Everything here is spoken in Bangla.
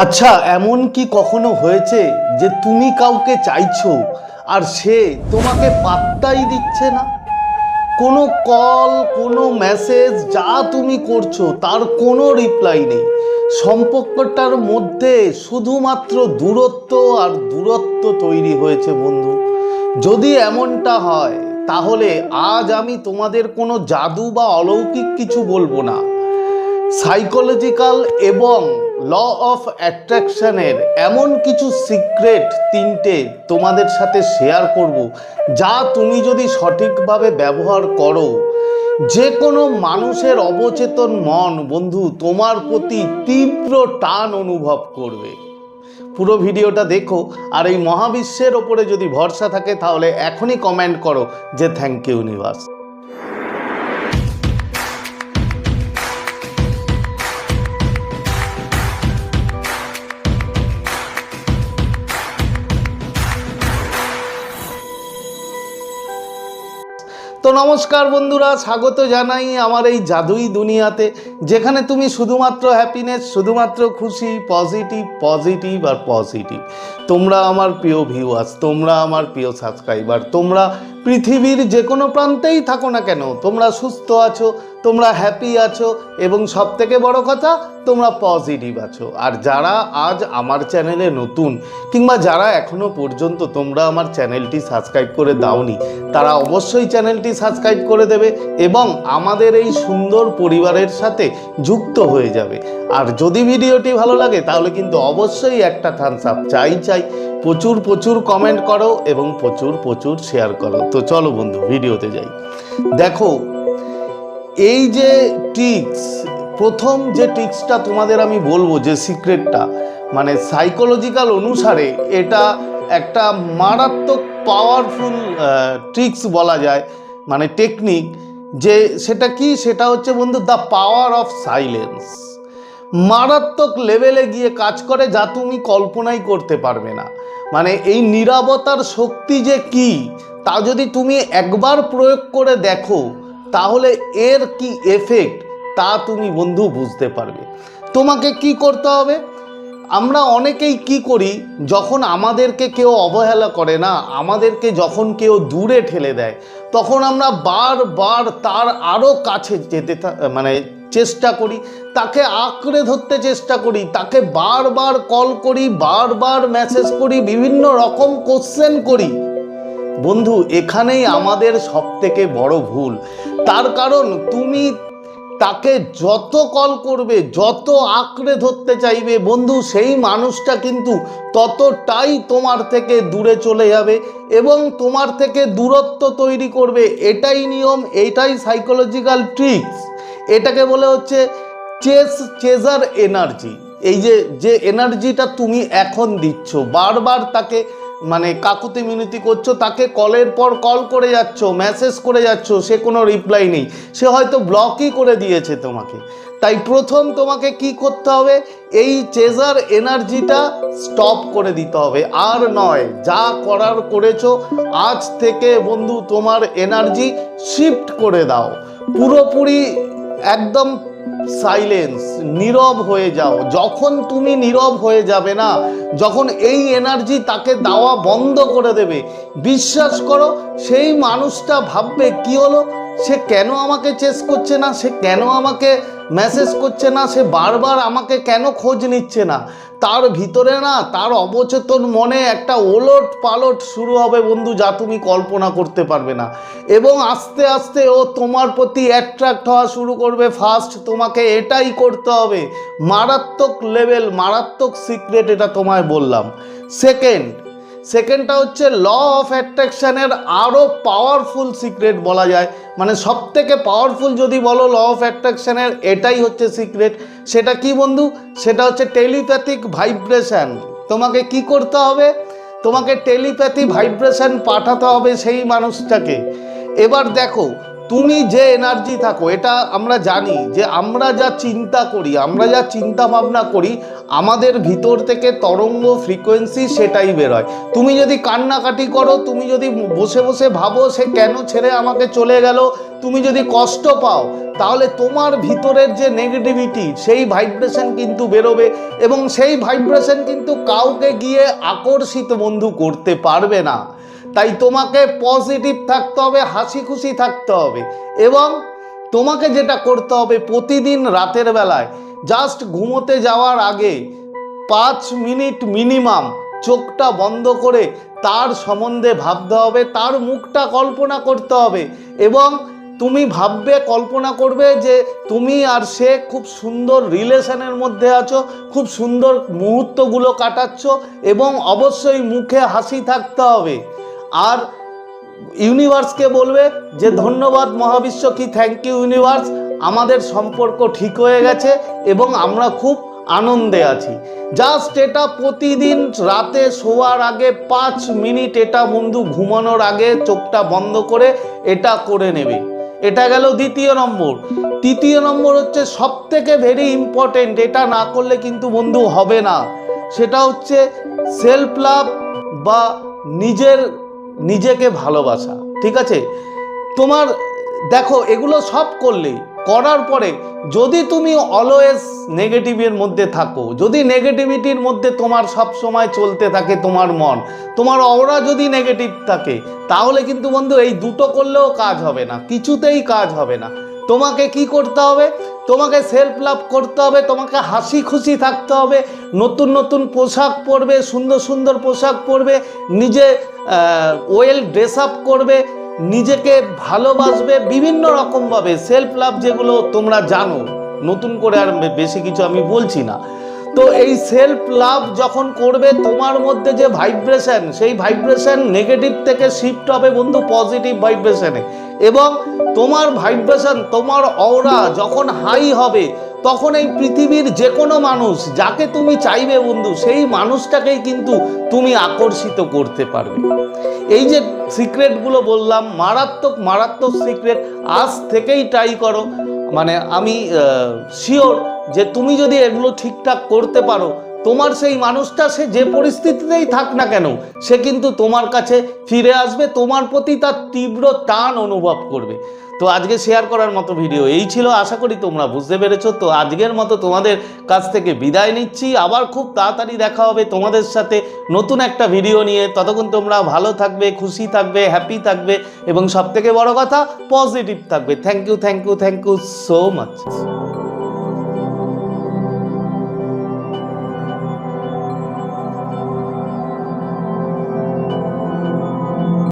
আচ্ছা, এমন কি কখনো হয়েছে যে তুমি কাউকে চাইছো আর সে তোমাকে পাত্তাই দিচ্ছে না? কোনো কল, কোনো মেসেজ যা তুমি করছো তার কোনো রিপ্লাই নেই। সম্পর্কটার মধ্যে শুধুমাত্র দূরত্ব আর দূরত্ব তৈরি হয়েছে বন্ধু। যদি এমনটা হয় তাহলে আজ আমি তোমাদের কোনো জাদু বা অলৌকিক কিছু বলবো না। সাইকোলজিক্যাল এবং ল অফ অ্যাট্রাকশনের এমন কিছু সিক্রেট তিনটে তোমাদের সাথে শেয়ার করব, যা তুমি যদি সঠিকভাবে ব্যবহার করো, যে কোনো মানুষের অবচেতন মন বন্ধু তোমার প্রতি তীব্র টান অনুভব করবে। পুরো ভিডিওটা দেখো, আর এই মহাবিশ্বের ওপরে যদি ভরসা থাকে তাহলে এখনই কমেন্ট করো যে থ্যাংক ইউ ইউনিভার্স। তো নমস্কার বন্ধুরা, স্বাগত জানাই আমার এই জাদুই দুনিয়াতে, যেখানে তুমি শুধুমাত্র হ্যাপিনেস, শুধুমাত্র খুশি, পজিটিভ পজিটিভ আর পজিটিভ। তোমরা আমার প্রিয় ভিউয়ার্স, তোমরা আমার প্রিয় সাবস্ক্রাইবার, তোমরা পৃথিবীর যে কোনো প্রান্তেই থাকো না কেন, তোমরা সুস্থ আছো, তোমরা হ্যাপি আছো এবং সবথেকে বড় কথা তোমরা পজিটিভ আছো। আর যারা আজ আমার চ্যানেলে নতুন, কিংবা যারা এখনো পর্যন্ত তোমরা আমার চ্যানেলটি সাবস্ক্রাইব করে দাওনি, তারা অবশ্যই চ্যানেলটি সাবস্ক্রাইব করে দেবে এবং আমাদের এই সুন্দর পরিবারের সাথে যুক্ত হয়ে যাবে। আর যদি ভিডিওটি ভালো লাগে তাহলে কিন্তু অবশ্যই একটা থামস আপ চাই। প্রচুর প্রচুর কমেন্ট করো এবং প্রচুর প্রচুর শেয়ার করো। তো চলো বন্ধু ভিডিওতে যাই। দেখো, এই যে ট্রিক্স, প্রথম যে ট্রিক্সটা তোমাদের আমি বলবো, যে সিক্রেটটা, মানে সাইকোলজিক্যাল অনুসারে এটা একটা মারাত্মক পাওয়ারফুল ট্রিক্স বলা যায়, মানে টেকনিক। যে সেটা কি, সেটা হচ্ছে বন্ধু দ্য পাওয়ার অফ সাইলেন্স। মারাত্মক লেভেলে গিয়ে কাজ করে, যা তুমি কল্পনাই করতে পারবে না। মানে এই নীরবতার শক্তি যে কি, তা যদি তুমি একবার প্রয়োগ করে দেখো তাহলে এর কি এফেক্ট তা তুমি বন্ধু বুঝতে পারবে। তোমাকে কি করতে হবে? আমরা অনেকেই কি করি, যখন আমাদেরকে কেউ অবহেলা করে না, আমাদেরকে যখন কেউ দূরে ঠেলে দেয়, তখন আমরা বারবার তার আরও কাছে যেতে মানে চেষ্টা করি, তাকে আঁকড়ে ধরতে চেষ্টা করি, তাকে বারবার কল করি, বারবার মেসেজ করি, বিভিন্ন রকম কোশ্চেন করি। বন্ধু, এখানেই আমাদের সবথেকে বড় ভুল। তার কারণ তুমি তাকে যত কল করবে, যত আঁকড়ে ধরতে চাইবে বন্ধু, সেই মানুষটা কিন্তু ততটাই তোমার থেকে দূরে চলে যাবে এবং তোমার থেকে দূরত্ব তৈরি করবে। এটাই নিয়ম, এটাই সাইকোলজিক্যাল ট্রিক্স। এটাকে বলে হচ্ছে চেজার এনার্জি। এই যে এনার্জিটা তুমি এখন দিচ্ছ, বারবার তাকে মানে কাকুতি মিনতি করছো, তাকে কলের পর কল করে যাচ্ছ, মেসেজ করে যাচ্ছ, সে কোনো রিপ্লাই নেই, সে হয়তো ব্লকই করে দিয়েছে তোমাকে। তাই প্রথম তোমাকে কি করতে হবে, এই চেজার এনার্জিটা স্টপ করে দিতে হবে। আর নয়, যা করার করেছো, আজ থেকে বন্ধু তোমার এনার্জি শিফট করে দাও। পুরোপুরি একদম সাইলেন্স, নীরব হয়ে যাও। যখন তুমি নীরব হয়ে যাবে না, যখন এই এনার্জি তাকে দেওয়া বন্ধ করে দেবে, বিশ্বাস করো সেই মানুষটা ভাববে কি হলো, সে কেন আমাকে চেস করছে না, সে কেন আমাকে মেসেজ করছে না, সে বারবার আমাকে কেন খোঁজ নিচ্ছে না। তার ভিতরে না, তার অবচেতন মনে একটা ওলট পালট শুরু হবে বন্ধু, যা তুমি কল্পনা করতে পারবে না। এবং আস্তে আস্তে ও তোমার প্রতি অ্যাট্রাক্ট হওয়া শুরু করবে। ফার্স্ট তোমাকে এটাই করতে হবে, মারাত্মক লেভেল, মারাত্মক সিক্রেট, এটা তোমায় বললাম। সেকেন্ডটা হচ্ছে ল অফ অ্যাট্রাকশনের আরও পাওয়ারফুল সিক্রেট বলা যায়। মানে সব থেকে পাওয়ারফুল যদি বলো ল অফ অ্যাট্রাকশনের, এটাই হচ্ছে সিক্রেট। সেটা কি বন্ধু? সেটা হচ্ছে টেলিপ্যাথিক ভাইব্রেশন। তোমাকে কি করতে হবে? তোমাকে টেলিপ্যাথি ভাইব্রেশন পাঠাতে হবে সেই মানুষটাকে। এবার দেখো, তুমি যে এনার্জি থাকো, এটা আমরা জানি যে আমরা যা চিন্তা করি, আমরা যা চিন্তা ভাবনা করি, আমাদের ভিতর থেকে তরঙ্গ ফ্রিকোয়েন্সি সেটাই বেরোয়। তুমি যদি কান্নাকাটি করো, তুমি যদি বসে বসে ভাবো সে কেন ছেড়ে আমাকে চলে গেল, তুমি যদি কষ্ট পাও, তাহলে তোমার ভিতরের যে নেগেটিভিটি সেই ভাইব্রেশন কিন্তু বেরোবে, এবং সেই ভাইব্রেশন কিন্তু কাউকে গিয়ে আকর্ষিত বন্ধু করতে পারবে না। তাই তোমাকে পজিটিভ থাকতে হবে, হাসি খুশি থাকতে হবে, এবং তোমাকে যেটা করতে হবে প্রতিদিন রাতের বেলায় জাস্ট ঘুমোতে যাওয়ার আগে 5 মিনিট মিনিমাম চোখটা বন্ধ করে তার সম্বন্ধে ভাবতে হবে, তার মুখটা কল্পনা করতে হবে, এবং তুমি ভাববে, কল্পনা করবে যে তুমি আর সে খুব সুন্দর রিলেশনের মধ্যে আছো, খুব সুন্দর মুহূর্তগুলো কাটাচ্ছ, এবং অবশ্যই মুখে হাসি থাকতে হবে। আর ইউনিভার্সকে বলবে যে ধন্যবাদ মহাবিশ্ব, কি থ্যাংক ইউ ইউনিভার্স, আমাদের সম্পর্ক ঠিক হয়ে গেছে এবং আমরা খুব আনন্দে আছি। জাস্ট এটা প্রতিদিন রাতে শোয়ার আগে 5 মিনিট এটা বন্ধু ঘুমানোর আগে চোখটা বন্ধ করে এটা করে নেবে। এটা গেল দ্বিতীয় নম্বর। তৃতীয় নম্বর হচ্ছে সব থেকে ভেরি ইম্পর্টেন্ট, এটা না করলে কিন্তু বন্ধু হবে না, সেটা হচ্ছে সেলফ লাভ বা নিজেকে ভালোবাসা। ঠিক আছে, তোমার দেখো এগুলো সব করলে, করার পরে যদি তুমি অলওয়েজ নেগেটিভের মধ্যে থাকো, যদি নেগেটিভিটির মধ্যে তোমার সব সময় চলতে থাকে তোমার মন, তোমার অরা যদি নেগেটিভ থাকে, তাহলে কিন্তু বন্ধু এই দুটো করলেও কাজ হবে না, কিছুতেই কাজ হবে না। তোমাকে কি করতে হবে? তোমাকে সেলফ লাভ করতে হবে, তোমাকে হাসি খুশি থাকতে হবে, নতুন নতুন পোশাক পরবে, সুন্দর সুন্দর পোশাক পরবে, নিজে ওয়েল ড্রেস আপ করবে, নিজেকে ভালোবাসবে বিভিন্ন রকমভাবে। সেলফ লাভ যেগুলো তোমরা জানো, নতুন করে আর বেশি কিছু আমি বলছি না। তো এই সেলফ লাভ যখন করবে, তোমার মধ্যে যে ভাইব্রেশন, সেই ভাইব্রেশন নেগেটিভ থেকে শিফট হবে বন্ধু পজিটিভ ভাইব্রেশনে, এবং তোমার ভাইব্রেশন, তোমার অরা যখন হাই হবে, তখন এই পৃথিবীর যে কোনো মানুষ যাকে তুমি চাইবে বন্ধু, সেই মানুষটাকেই কিন্তু তুমি আকর্ষিত করতে পারবে। এই যে সিক্রেটগুলো বললাম, মারাত্মক মারাত্মক সিক্রেট, আজ থেকেই ট্রাই করো। মানে আমি শিওর যে তুমি যদি এগুলো ঠিকঠাক করতে পারো, তোমার সেই মানুষটা সে যে পরিস্থিতিতেই থাক না কেন, সে কিন্তু তোমার কাছে ফিরে আসবে, তোমার প্রতি তার তীব্র টান অনুভব করবে। তো আজকে শেয়ার করার মতো ভিডিও এই ছিল, আশা করি তোমরা বুঝতে পেরেছো। তো আজকের মতো তোমাদের কাছ থেকে বিদায় নিচ্ছি, আবার খুব তাড়াতাড়ি দেখা হবে তোমাদের সাথে নতুন একটা ভিডিও নিয়ে। ততক্ষণ তোমরা ভালো থাকবে, খুশি থাকবে, হ্যাপি থাকবে, এবং সবথেকে বড় কথা পজিটিভ থাকবে। Thank you, thank you, thank you so much.